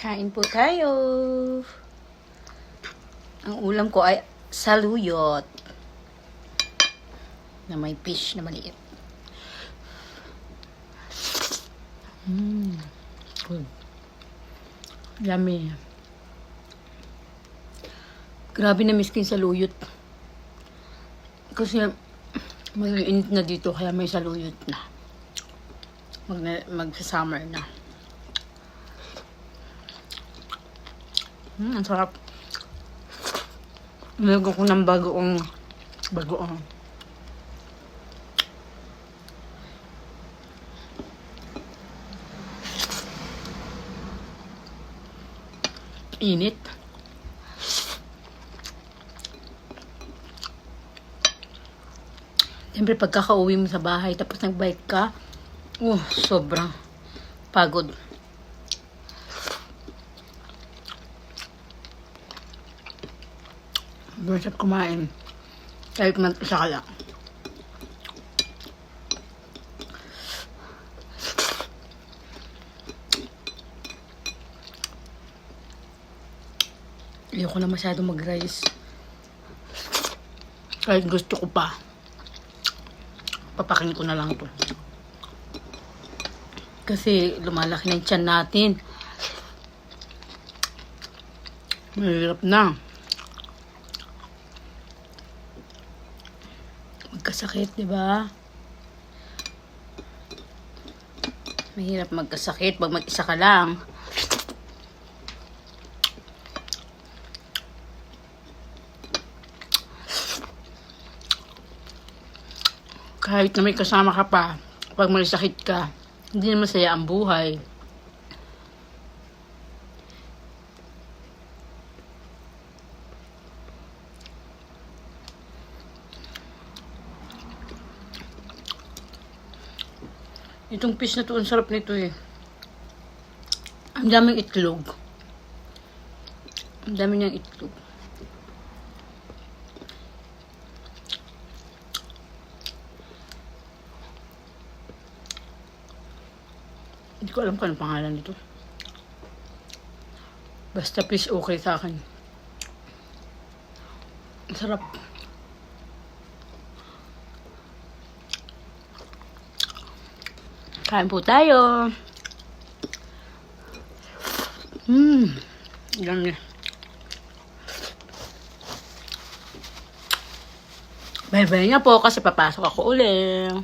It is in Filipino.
Kain po tayo. Ang ulam ko ay saluyot na may fish na maliit. Good. Yummy. Grabe na miss ko yung saluyot. Kasi mag-init na dito kaya may saluyot na. Mag-summer na. Ang sarap. Nilagyan ko ng bagoong. Init. Siyempre pagkaka-uwi mo sa bahay tapos nag-bike ka, sobrang pagod. Masarap kumain. Kahit isa ka lang. Ayoko na masyado mag-rice. Kahit gusto ko pa. Papakin ko na lang to. Kasi lumalaki na yung tiyan natin. Mahirap na. Magkasakit, di ba? Mahirap magkasakit pag mag-isa ka lang. Kahit na may kasama ka pa, pag may sakit ka, hindi na masaya ang buhay. Itong fish na to, ang sarap nito eh. Ang daming itlog. Ang dami niyang itlog. Hindi ko alam kung anong pangalan nito. Basta fish okay sa akin. Ang sarap. Kain po tayo. Yummy. Bye-bye na po kasi papasok ako ulit.